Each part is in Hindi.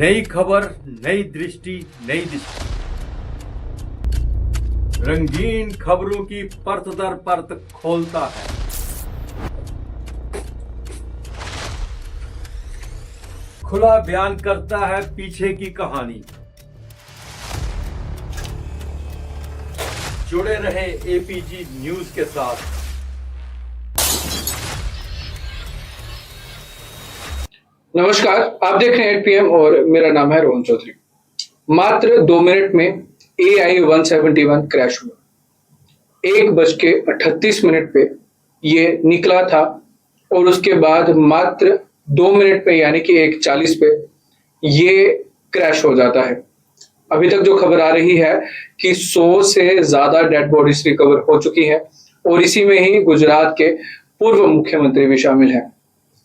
नई खबर, नई दृष्टि, नई दिशा। रंगीन खबरों की परत दर परत खोलता है। खुला बयान करता है पीछे की कहानी। जुड़े रहे एपीजी न्यूज के साथ। नमस्कार, आप देख रहे हैं 8 PM और मेरा नाम है रोहन चौधरी। मात्र 2 मिनट में AI-171 क्रैश हुआ। 1:38 पे ये निकला था और उसके बाद मात्र 2 मिनट पे यानी कि 1:40 पे ये क्रैश हो जाता है। अभी तक जो खबर आ रही है कि 100 से ज्यादा डेड बॉडीज रिकवर हो चुकी है और इसी में ही गुजरात के पूर्व मुख्यमंत्री भी शामिल हैं।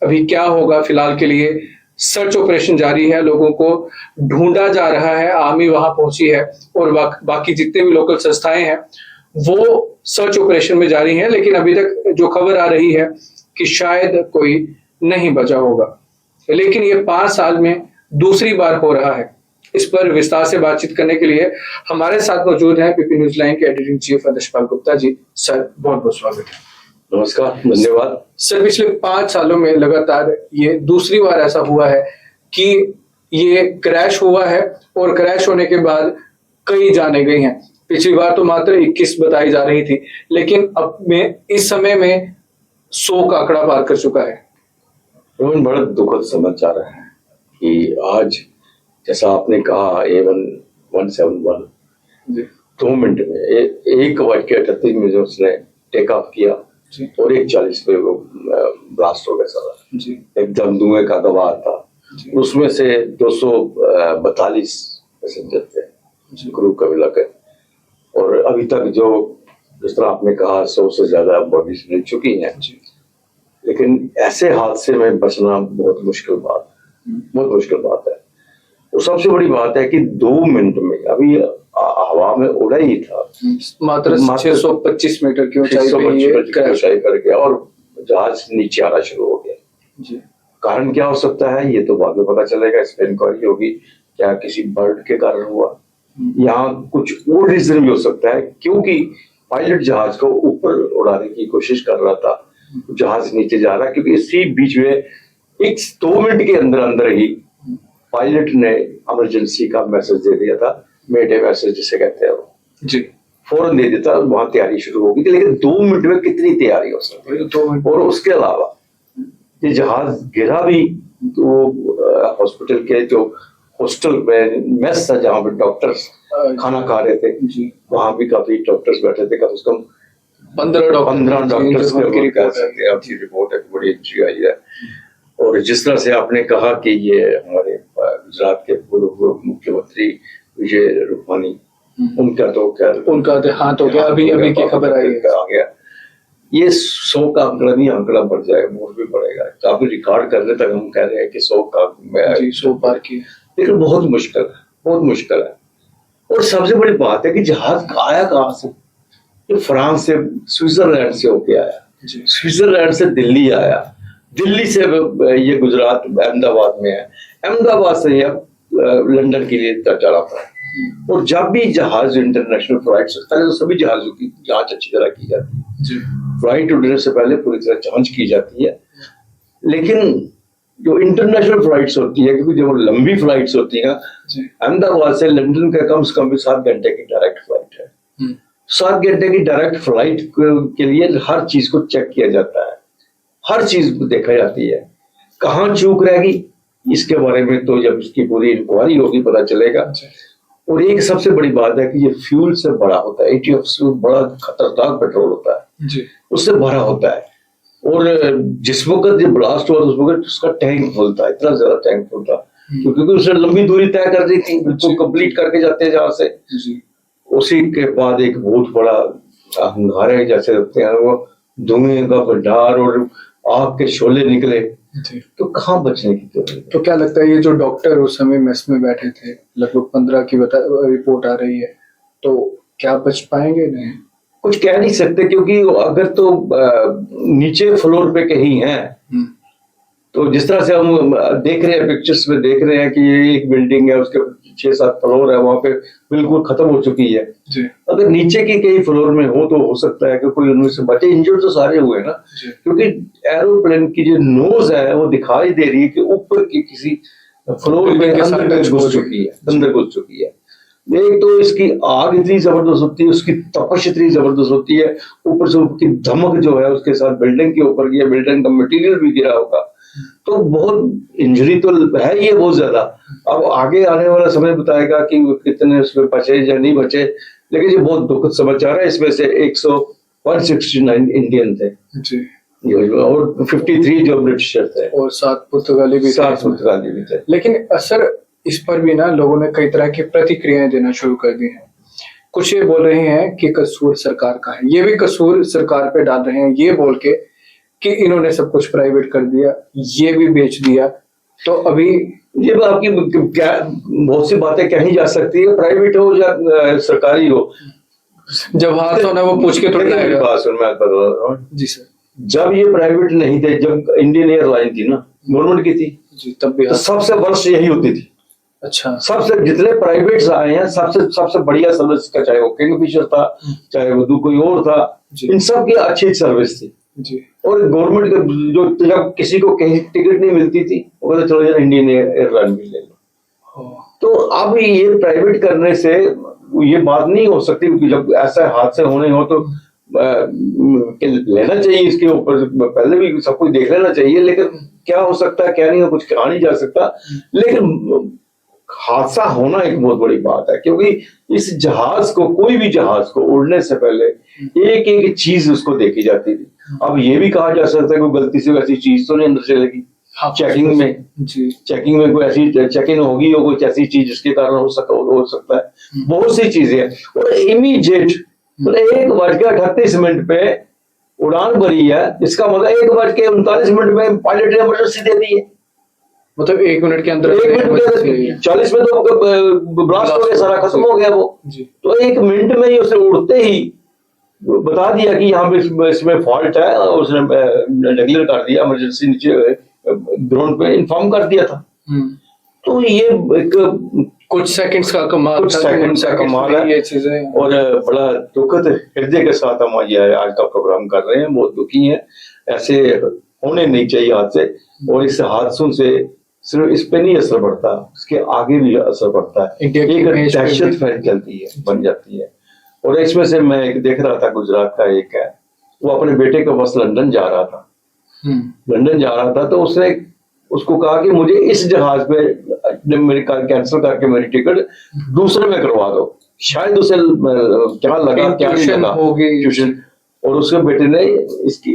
अभी क्या होगा, फिलहाल के लिए सर्च ऑपरेशन जारी है, लोगों को ढूंढा जा रहा है, आर्मी वहां पहुंची है और बाकी जितने भी लोकल संस्थाएं हैं वो सर्च ऑपरेशन में जारी हैं, लेकिन अभी तक जो खबर आ रही है कि शायद कोई नहीं बचा होगा। लेकिन ये 5 साल में दूसरी बार हो रहा है। इस पर विस्तार से बातचीत करने के लिए हमारे साथ मौजूद हैं पीपी न्यूज लाइन के editor chief Yashpal Gupta ji. Sir, बहुत बहुत स्वागत है। नमस्कार, धन्यवाद। सर, पिछले 5 सालों में लगातार ये दूसरी बार ऐसा हुआ है कि ये क्रैश हुआ है और क्रैश होने के बाद कई जाने गई हैं। पिछली बार तो मात्र 21 बताई जा रही थी, लेकिन अब में इस समय में 100 का आंकड़ा पार कर चुका है। रोहन, बड़ा दुखद समाचार है कि आज जैसा आपने कहा AI-171 2 मिनट में 1:38 उसने टेक ऑफ किया और 1:40 पे वो ब्लास्ट हो गया सारा। एकदम धुएं का दबाव था। उसमें से 242 पैसेंजर थे ग्रुप का मिलाकर, और अभी तक जो जिस तरह आपने कहा 100 से ज्यादा बॉडीज मिल चुकी हैं। लेकिन ऐसे हादसे में बचना बहुत मुश्किल बात है, बहुत मुश्किल बात है। और सबसे बड़ी बात है कि 2 मिनट में अभी हवा में उड़ा ही था, मात्र 625 मीटर की ऊंचाई पे ये क्रैश कर गया और जहाज नीचे आना शुरू हो गया। कारण क्या हो सकता है ये तो बाद में पता चलेगा, इस पर इंक्वायरी होगी। क्या किसी बर्ड के कारण हुआ, यहाँ कुछ और रीजन भी हो सकता है, क्योंकि पायलट जहाज को ऊपर उड़ाने की कोशिश कर रहा था, जहाज नीचे जा रहा, क्योंकि इसी बीच में 2 मिनट के अंदर अंदर ही पायलट ने इमरजेंसी का मैसेज दे दिया था, मेडे मैसेज जिसे कहते हैं वो जी, फौरन दे देता, वहां तैयारी शुरू हो गई थी। लेकिन 2 मिनट में कितनी तैयारी हो सकती है? 2 मिनट। और उसके अलावा ये जहाज गिरा भी तो हॉस्पिटल के जो हॉस्टल में मेस था जहाँ पे डॉक्टर्स खाना खा रहे थे, वहां भी काफी डॉक्टर्स बैठे थे, कम से कम 15 डॉक्टर्स की रिपोर्ट है, बड़ी अच्छी आई है। और जिस तरह से आपने कहा कि ये हमारे गुजरात के पूर्व मुख्यमंत्री विजय रूपानी, उनका तो खैर उनका देहांत हो गया, अभी की खबर आई है। आ गया। ये 100 का आंकड़ा नहीं, आंकड़ा बढ़ जाएगा, और भी बढ़ेगा। काफी रिकॉर्ड करने तक हम कह रहे हैं कि 100 पार किया, लेकिन बहुत मुश्किल है, बहुत मुश्किल है। और सबसे बड़ी बात है कि जहाज आया कहाँ से? ये फ्रांस से, स्विट्जरलैंड से होके आया, स्विट्जरलैंड से दिल्ली आया, दिल्ली से ये गुजरात अहमदाबाद में है, अहमदाबाद से ये लंदन के लिए चला था। और जब भी जहाज इंटरनेशनल फ्लाइट से, पहले तो सभी जहाजों की जांच अच्छी तरह की जाती है, फ्लाइट उड़ने से पहले पूरी तरह जांच की जाती है। लेकिन जो इंटरनेशनल फ्लाइट्स होती है, क्योंकि जो लंबी फ्लाइट्स होती है, अहमदाबाद से लंदन का कम से कम 7 घंटे की डायरेक्ट फ्लाइट है। 7 घंटे की डायरेक्ट फ्लाइट के लिए हर चीज को चेक किया जाता है, हर चीज देखा जाती है। कहाँ चूक रहेगी इसके बारे में तो जब इसकी पूरी इंक्वायरी होगी पता चलेगा। और एक सबसे बड़ी बात है कि ये फ्यूल से बड़ा होता है, ATF बड़ा खतरनाक पेट्रोल होता है, उससे भरा होता है। और जिस वक्त जब ब्लास्ट हुआ उस वक्त उसका टैंक फुलता है, इतना ज्यादा टैंक फुलता, क्योंकि उसने लंबी दूरी तय कर दी थी, बिल्कुल कंप्लीट करके जाते हैं जहां से। उसी के बाद एक बहुत बड़ा अंगारे जैसे होते हैं, वो धुएं का भंडार और आग के शोले निकले, तो कहाँ बचने की जरूरत? तो क्या लगता है ये जो डॉक्टर उस समय मेस में बैठे थे, लगभग 15 की रिपोर्ट आ रही है, तो क्या बच पाएंगे? नहीं, कुछ कह नहीं सकते, क्योंकि अगर तो नीचे फ्लोर पे कहीं है तो जिस तरह से हम देख रहे हैं, पिक्चर्स में देख रहे हैं कि ये एक बिल्डिंग है, उसके 6-7 फ्लोर है, वहां पे बिल्कुल खत्म हो चुकी है जी। अगर नीचे की कई फ्लोर में हो तो हो सकता है कि कोई उनमें से बचे। इंजर्ड तो सारे हुए ना, क्योंकि एरोप्लेन की जो नोज है वो दिखाई दे रही है कि ऊपर की किसी फ्लोर में अंदर घुस चुकी है, अंदर घुस चुकी है। एक तो इसकी आग इतनी जबरदस्त होती है, उसकी तपश इतनी जबरदस्त होती है, ऊपर से उसकी धमक जो है उसके साथ बिल्डिंग के ऊपर की, बिल्डिंग का मटेरियल भी गिरा होगा, तो बहुत इंजरी तो है ये बहुत ज्यादा। अब आगे आने वाला समय बताएगा कि कितने उसमें बचे या नहीं बचे, लेकिन ये बहुत दुखद समाचार है। इसमें से 169 इंडियन थे जी, और 53 जो ब्रिटिशर थे और 7 पुर्तगाली भी 7 पुर्तगाली भी थे। लेकिन सर इस पर भी ना लोगों ने कई तरह की प्रतिक्रियाएं देना शुरू कर दी हैं। कुछ ये बोल रहे हैं कि कसूर सरकार का है, ये भी कसूर सरकार पे डाल रहे हैं ये बोल के कि इन्होंने सब कुछ प्राइवेट कर दिया, ये भी बेच दिया। तो अभी ये आपकी क्या बहुत सी बातें कही जा सकती है, प्राइवेट हो या सरकारी हो, जब हाथ होना वो पूछ के थोड़ी आएगा। बात सुन, मैं बता रहा हूँ जी सर। जब ये प्राइवेट नहीं थे, जब इंडियन एयरलाइन थी ना, गवर्नमेंट की थी जी, तब भी तो सबसे वर्स्ट यही होती थी। अच्छा, सबसे जितने प्राइवेट्स आए हैं सबसे बढ़िया सर्विस का, चाहे वो किंगफिशर था, चाहे वो कोई और था, इन सब की अच्छी सर्विस थी जी। और गवर्नमेंट का जो जब किसी को कहीं टिकट नहीं मिलती थी वो कहते चलो यार इंडियन एयरलाइन भी ले लो। तो अब ये प्राइवेट करने से ये बात नहीं हो सकती, क्योंकि जब ऐसा हादसे होने हो तो लेना चाहिए, इसके ऊपर पहले भी सब कुछ देख लेना चाहिए, लेकिन क्या हो सकता है क्या नहीं हो, कुछ कहा नहीं जा सकता। लेकिन हादसा होना एक बहुत बड़ी बात है, क्योंकि इस जहाज को, कोई भी जहाज को उड़ने से पहले एक एक चीज उसको देखी जाती थी। अब ये भी कहा जा सकता है कोई गलती से वैसी चीज तो नहीं अंदर चलेगी चेकिंग में जी, चेकिंग में कोई ऐसी चेकिंग होगी और कोई ऐसी चीज जिसके कारण हो सकता है, बहुत सी चीजें। और इमीडिएट मतलब 1:38 पे उड़ान भरी है, इसका मतलब 1:39 में पायलट ने इमरजेंसी दे दी है। मतलब 1 मिनट के अंदर, 1 मिनट के 40 में तो ब्लास्ट हो गया, सारा खत्म हो गया वो जी। तो 1 मिनट में ही उसने उड़ते ही बता दिया कि यहाँ पे इसमें फॉल्ट है, और उसने डिक्लेयर कर दिया, इमरजेंसी नीचे ग्राउंड पे इन्फॉर्म कर दिया था। तो ये एक कुछ सेकंड्स का कमाल, कुछ सेकंड्स का कमाल है ये चीजें। और बड़ा दुखद हृदय के साथ हम ये आज का प्रोग्राम कर रहे हैं, बहुत दुखी हैं, ऐसे होने नहीं चाहिए हादसे। और इस हादसों से सिर्फ इस पे नहीं असर पड़ता, इसके आगे भी असर पड़ता है, एक दहशत फैल चलती है, बन जाती है। और इसमें से मैं एक देख रहा था, गुजरात का एक है, वो अपने बेटे के बस लंदन जा रहा था, तो उसने उसको कहा कि मुझे इस जहाज पे मेरी कैंसिल करके मेरी टिकट दूसरे में करवा दो, शायद उसे क्या लगा, क्या नहीं लगा ट्यूशन, और उसके बेटे ने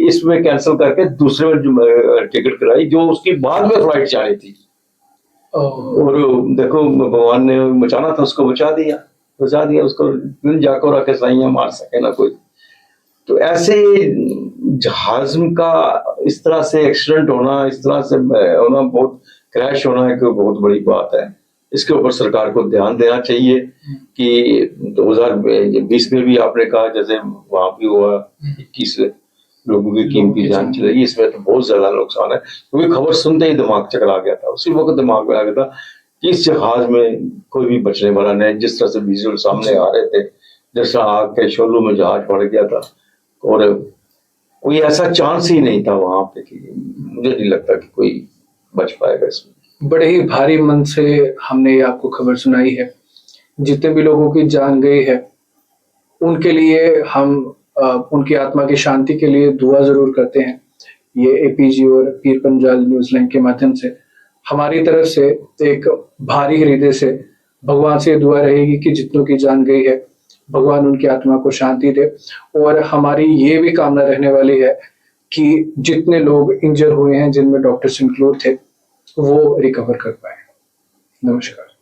इसमें कैंसिल करके दूसरे में टिकट कराई जो उसकी बाद में फ्लाइट जानी थी। और देखो भगवान ने बचाना था, उसको बचा दिया उसको, जाकर रखे साइया मार सके ना कोई। तो ऐसे जहाज का इस तरह से एक्सीडेंट होना, इस तरह से होना, बहुत क्रैश होना एक बहुत बड़ी बात है। इसके ऊपर सरकार को ध्यान देना चाहिए कि 2020 में भी आपने कहा जैसे वहां भी हुआ, 21 लोगों की कीमती जान चलेगी, इसमें तो बहुत ज्यादा नुकसान है, क्योंकि खबर सुनते ही दिमाग चकरा गया था, उसी वक्त दिमाग में आ गया था कि इस जहाज में कोई भी बचने वाला नहीं। जिस तरह से विजुअल सामने आ रहे थे, जिस तरह आग के शोलों में जहाज पड़ गया था, और कोई ऐसा चांस ही नहीं था वहां पे कि मुझे नहीं लगता कि कोई बच पाएगा इसमें। बड़े ही भारी मन से हमने आपको खबर सुनाई है, जितने भी लोगों की जान गई है उनके लिए हम उनकी आत्मा की शांति के लिए दुआ जरूर करते हैं। ये एपीजी और पीर पंजाल न्यूज लैंक के माध्यम से हमारी तरफ से एक भारी हृदय से भगवान से दुआ रहेगी कि जितनों की जान गई है भगवान उनकी आत्मा को शांति दे। और हमारी ये भी कामना रहने वाली है कि जितने लोग इंजर हुए हैं, जिनमें डॉक्टर्स इंक्लूड थे, वो रिकवर कर पाए। नमस्कार।